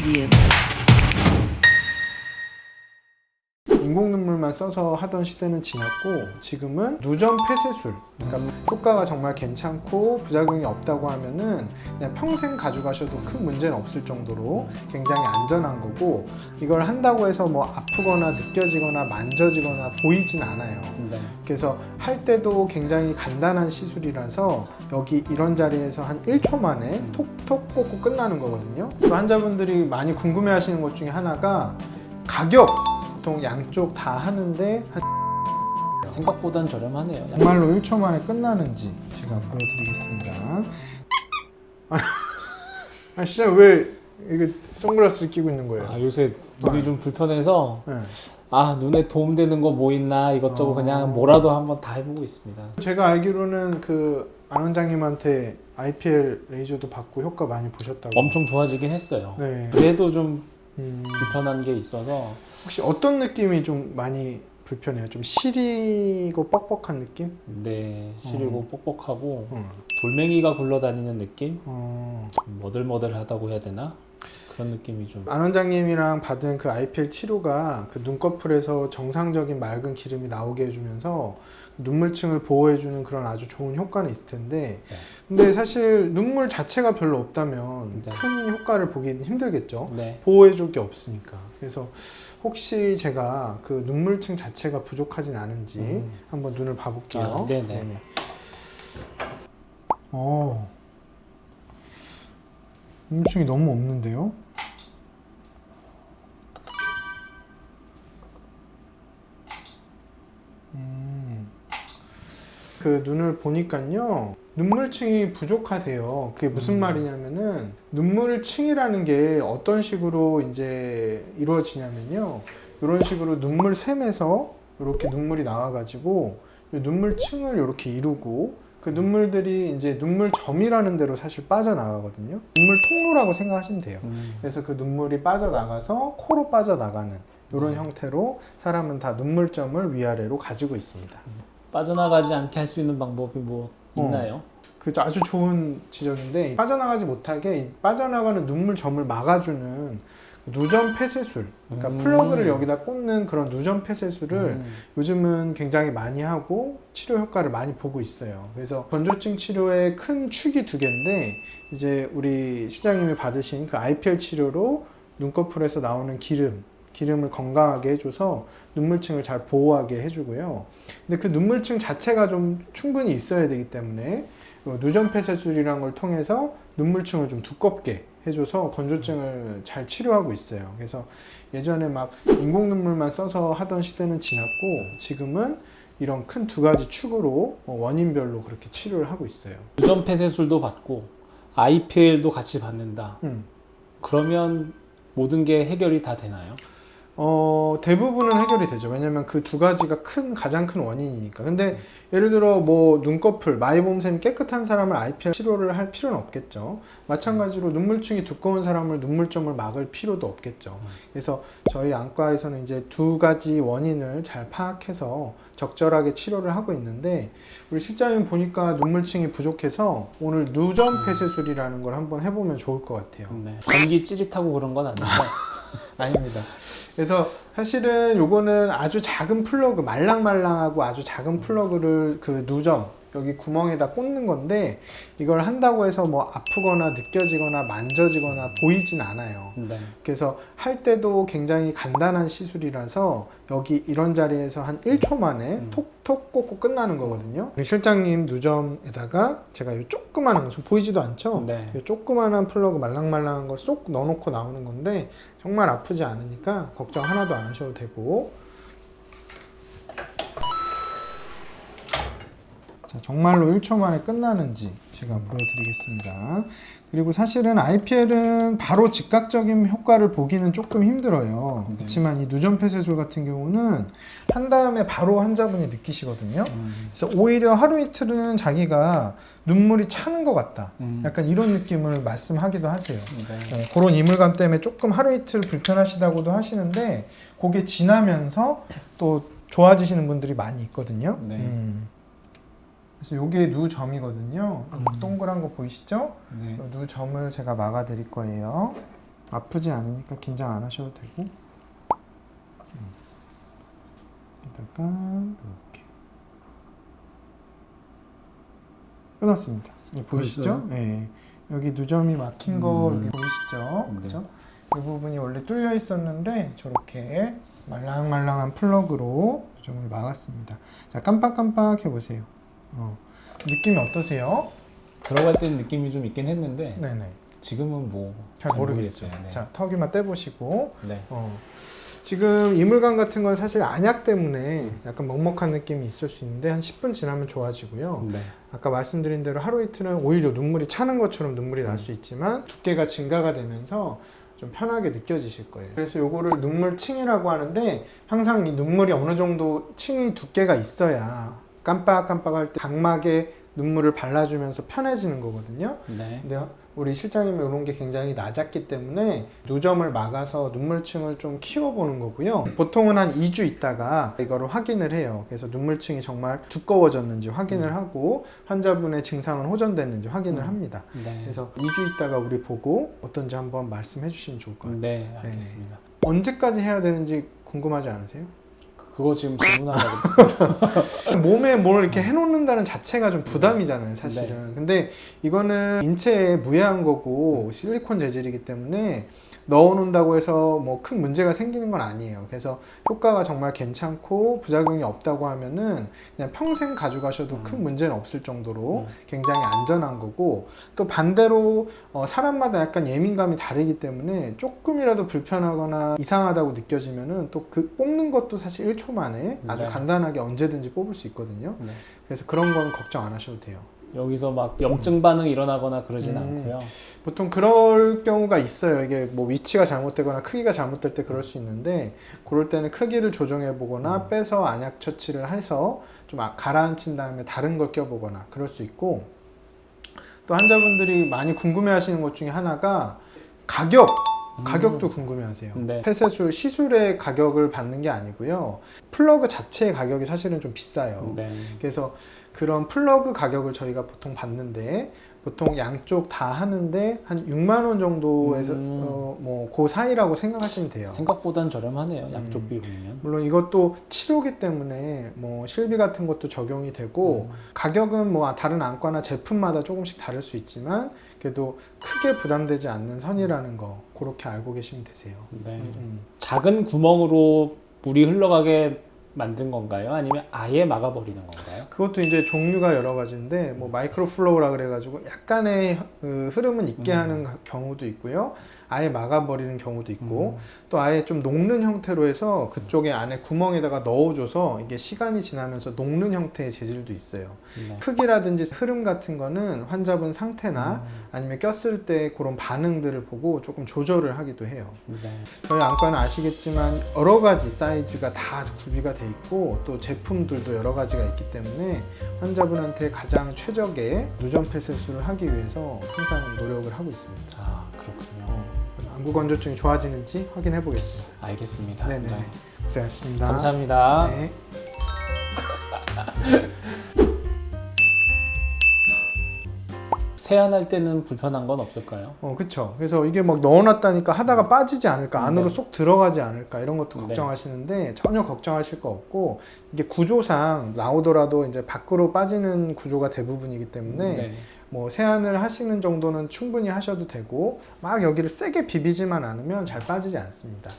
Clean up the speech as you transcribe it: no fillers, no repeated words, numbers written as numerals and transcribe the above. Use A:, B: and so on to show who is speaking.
A: medium.
B: 인공 눈물만 써서 하던 시대는 지났고 지금은 누전 폐쇄술, 그러니까 효과가 정말 괜찮고 부작용이 없다고 하면은 그냥 평생 가져가셔도 큰 문제는 없을 정도로 굉장히 안전한 거고, 이걸 한다고 해서 뭐 아프거나 느껴지거나 만져지거나 보이진 않아요.
C: 네.
B: 그래서 할 때도 굉장히 간단한 시술이라서 여기 이런 자리에서 한 1초 만에 톡톡 꽂고 끝나는 거거든요. 또 환자분들이 많이 궁금해 하시는 것 중에 하나가 가격! 보통 양쪽 다 하는데
C: 생각보단 저렴하네요.
B: 정말로 1초 만에 끝나는지 제가 보여드리겠습니다. 진짜 왜 이게 선글라스를 끼고 있는 거예요?
C: 요새 눈이 좀 불편해서
B: 네.
C: 눈에 도움되는 거 뭐 있나 이것저것 그냥 뭐라도 한번 다 해보고 있습니다.
B: 제가 알기로는 안 원장님한테 IPL 레이저도 받고 효과 많이 보셨다고.
C: 엄청 좋아지긴 했어요.
B: 네.
C: 그래도 좀 불편한 게 있어서.
B: 혹시 어떤 느낌이 좀 많이 불편해요? 좀 시리고 뻑뻑한 느낌?
C: 네, 시리고 뻑뻑하고 돌멩이가 굴러다니는 느낌? 머들머들하다고 해야 되나? 그런 느낌이 좀.
B: 안 원장님이랑 받은 그 IPL 치료가 그 눈꺼풀에서 정상적인 맑은 기름이 나오게 해주면서 눈물층을 보호해주는 그런 아주 좋은 효과는 있을 텐데, 근데 사실 눈물 자체가 별로 없다면 큰 효과를 보기는 힘들겠죠.
C: 네.
B: 보호해줄 게 없으니까. 그래서 혹시 제가 그 눈물층 자체가 부족하진 않은지 한번 눈을 봐볼게요.
C: 네네.
B: 눈물층이 너무 없는데요? 그 눈을 보니까요, 눈물층이 부족하대요. 그게 무슨 말이냐면은, 눈물층이라는 게 어떤 식으로 이제 이루어지냐면요, 이런 식으로 눈물샘에서 이렇게 눈물이 나와가지고 이 눈물층을 이렇게 이루고, 그 눈물들이 이제 눈물점이라는 데로 사실 빠져나가거든요. 눈물 통로라고 생각하시면 돼요. 그래서 그 눈물이 빠져나가서 코로 빠져나가는 이런 형태로 사람은 다 눈물점을 위아래로 가지고 있습니다.
C: 빠져나가지 않게 할 수 있는 방법이 뭐 있나요?
B: 그 아주 좋은 지적인데, 빠져나가지 못하게 이 빠져나가는 눈물점을 막아주는 누전 폐쇄술, 그러니까 플러그를 여기다 꽂는 그런 누전 폐쇄술을 요즘은 굉장히 많이 하고 치료 효과를 많이 보고 있어요. 그래서 건조증 치료의 큰 축이 두 개인데, 이제 우리 시장님이 받으신 그 IPL 치료로 눈꺼풀에서 나오는 기름을 건강하게 해줘서 눈물층을 잘 보호하게 해주고요. 근데 그 눈물층 자체가 좀 충분히 있어야 되기 때문에 누전 폐쇄술이라는 걸 통해서 눈물층을 좀 두껍게 해줘서 건조증을 잘 치료하고 있어요. 그래서 예전에 막 인공 눈물만 써서 하던 시대는 지났고 지금은 이런 큰 두 가지 축으로 원인별로 그렇게 치료를 하고 있어요.
C: 누전 폐쇄술도 받고 IPL도 같이 받는다. 그러면 모든 게 해결이 다 되나요?
B: 대부분은 해결이 되죠. 왜냐면 그 두 가지가 가장 큰 원인이니까. 근데 예를 들어 뭐 눈꺼풀, 마이봄샘이 깨끗한 사람을 IPL 치료를 할 필요는 없겠죠. 마찬가지로 눈물층이 두꺼운 사람을 눈물점을 막을 필요도 없겠죠. 그래서 저희 안과에서는 이제 두 가지 원인을 잘 파악해서 적절하게 치료를 하고 있는데, 우리 실장님 보니까 눈물층이 부족해서 오늘 누전 폐쇄술이라는 걸 한번 해보면 좋을 것 같아요.
C: 네. 전기 찌릿하고 그런 건 아닌데.
B: 아닙니다. 그래서 사실은 요거는 아주 작은 플러그, 말랑말랑하고 아주 작은 플러그를 그 누점 여기 구멍에다 꽂는 건데, 이걸 한다고 해서 뭐 아프거나 느껴지거나 만져지거나 보이진 않아요.
C: 네.
B: 그래서 할 때도 굉장히 간단한 시술이라서 여기 이런 자리에서 한 1초 만에 톡톡 꽂고 끝나는 거거든요. 우리 실장님 누점에다가 제가 이 조그만한, 좀 보이지도 않죠?
C: 네.
B: 이 조그만한 플러그 말랑말랑한 걸 쏙 넣어놓고 나오는 건데 정말 아프지 않으니까 걱정 하나도 안 하셔도 되고, 자, 정말로 1초 만에 끝나는지 제가 보여드리겠습니다. 그리고 사실은 IPL은 바로 즉각적인 효과를 보기는 조금 힘들어요. 그렇지만 이 누전 폐쇄술 같은 경우는 한 다음에 바로 환자분이 느끼시거든요. 그래서 오히려 하루 이틀은 자기가 눈물이 차는 것 같다, 약간 이런 느낌을 말씀하기도 하세요. 그런 이물감 때문에 조금 하루 이틀 불편하시다고도 하시는데, 그게 지나면서 또 좋아지시는 분들이 많이 있거든요. 그래서 요게 누점이거든요. 동그란 거 보이시죠?
C: 네.
B: 요 누점을 제가 막아 드릴 거예요. 아프지 않으니까 긴장 안 하셔도 되고. 여기다가 이렇게 끊었습니다. 보이시죠? 네. 여기 누점이 막힌 거 여기 보이시죠?
C: 네.
B: 그죠? 이 부분이 원래 뚫려 있었는데 저렇게 말랑말랑한 플러그로 누점을 막았습니다. 자, 깜빡깜빡 해보세요. 느낌이 어떠세요?
C: 들어갈 때는 느낌이 좀 있긴 했는데
B: 네네.
C: 지금은 뭐
B: 잘 모르겠죠.
C: 네.
B: 자, 턱이만 떼보시고.
C: 네.
B: 지금 이물감 같은 건 사실 안약 때문에 약간 먹먹한 느낌이 있을 수 있는데 한 10분 지나면 좋아지고요.
C: 네.
B: 아까 말씀드린 대로 하루 이틀은 오히려 눈물이 차는 것처럼 눈물이 날 수 있지만 두께가 증가가 되면서 좀 편하게 느껴지실 거예요. 그래서 요거를 눈물층이라고 하는데 항상 이 눈물이 어느 정도 층이 두께가 있어야 깜빡깜빡할 때 각막에 눈물을 발라주면서 편해지는 거거든요.
C: 네.
B: 근데 우리 실장님이 이런 게 굉장히 낮았기 때문에 누점을 막아서 눈물층을 좀 키워보는 거고요. 보통은 한 2주 있다가 이거를 확인을 해요. 그래서 눈물층이 정말 두꺼워졌는지 확인을 하고 환자분의 증상은 호전됐는지 확인을 합니다.
C: 네.
B: 그래서 2주 있다가 우리 보고 어떤지 한번 말씀해 주시면 좋을 것 같아요.
C: 네, 알겠습니다.
B: 언제까지 해야 되는지 궁금하지 않으세요?
C: 그거 지금 질문하려고 했어요.
B: 몸에 뭘 이렇게 해놓는다는 자체가 좀 부담이잖아요, 사실은. 근데 이거는 인체에 무해한 거고 실리콘 재질이기 때문에 넣어놓는다고 해서 뭐 큰 문제가 생기는 건 아니에요. 그래서 효과가 정말 괜찮고 부작용이 없다고 하면은 그냥 평생 가져가셔도 큰 문제는 없을 정도로 굉장히 안전한 거고, 또 반대로 사람마다 약간 예민감이 다르기 때문에 조금이라도 불편하거나 이상하다고 느껴지면은 또 그 뽑는 것도 사실 1초 만에 아주
C: 네.
B: 간단하게 언제든지 뽑을 수 있거든요.
C: 네.
B: 그래서 그런 건 걱정 안 하셔도 돼요.
C: 여기서 막 염증 반응이 일어나거나 그러진 않고요.
B: 보통 그럴 경우가 있어요. 이게 뭐 위치가 잘못되거나 크기가 잘못될 때 그럴 수 있는데, 그럴 때는 크기를 조정해 보거나 빼서 안약 처치를 해서 좀 가라앉힌 다음에 다른 걸 껴보거나 그럴 수 있고, 또 환자분들이 많이 궁금해 하시는 것 중에 하나가 가격도 궁금해 하세요.
C: 네.
B: 폐쇄술 시술의 가격을 받는 게 아니고요. 플러그 자체의 가격이 사실은 좀 비싸요.
C: 네.
B: 그래서 그런 플러그 가격을 저희가 보통 받는데, 보통 양쪽 다 하는데 한 6만 원 정도에서 뭐 그 사이라고 생각하시면 돼요.
C: 생각보단 저렴하네요. 양쪽 비용이면.
B: 물론 이것도 치료기 때문에 뭐 실비 같은 것도 적용이 되고 가격은 뭐 다른 안과나 제품마다 조금씩 다를 수 있지만 그래도 크게 부담되지 않는 선이라는 거 그렇게 알고 계시면 되세요.
C: 네. 작은 구멍으로 물이 흘러가게 만든 건가요? 아니면 아예 막아버리는 건가요?
B: 그것도 이제 종류가 여러 가지인데 뭐 마이크로 플로우라 그래가지고 약간의 흐름은 있게 하는 경우도 있고요. 아예 막아버리는 경우도 있고 또 아예 좀 녹는 형태로 해서 그쪽에 안에 구멍에다가 넣어줘서 이게 시간이 지나면서 녹는 형태의 재질도 있어요.
C: 네.
B: 크기라든지 흐름 같은 거는 환자분 상태나 아니면 꼈을 때 그런 반응들을 보고 조금 조절을 하기도 해요.
C: 네.
B: 저희 안과는 아시겠지만 여러 가지 사이즈가 다 구비가 돼 있고 또 제품들도 여러 가지가 있기 때문에 환자분한테 가장 최적의 누전 폐쇄술을 하기 위해서 항상 노력을 하고 있습니다.
C: 아, 그렇군요.
B: 안구 건조증이 좋아지는지 확인해 보겠습니다.
C: 알겠습니다.
B: 네네.
C: 원장님.
B: 고생하셨습니다.
C: 감사합니다.
B: 네.
C: 세안할 때는 불편한 건 없을까요?
B: 그쵸. 그래서 이게 막 넣어놨다니까 하다가 빠지지 않을까, 안으로
C: 네.
B: 쏙 들어가지 않을까, 이런 것도
C: 네.
B: 걱정하시는데 전혀 걱정하실 거 없고, 이게 구조상 나오더라도 이제 밖으로 빠지는 구조가 대부분이기 때문에
C: 네.
B: 뭐 세안을 하시는 정도는 충분히 하셔도 되고, 막 여기를 세게 비비지만 않으면 잘 빠지지 않습니다.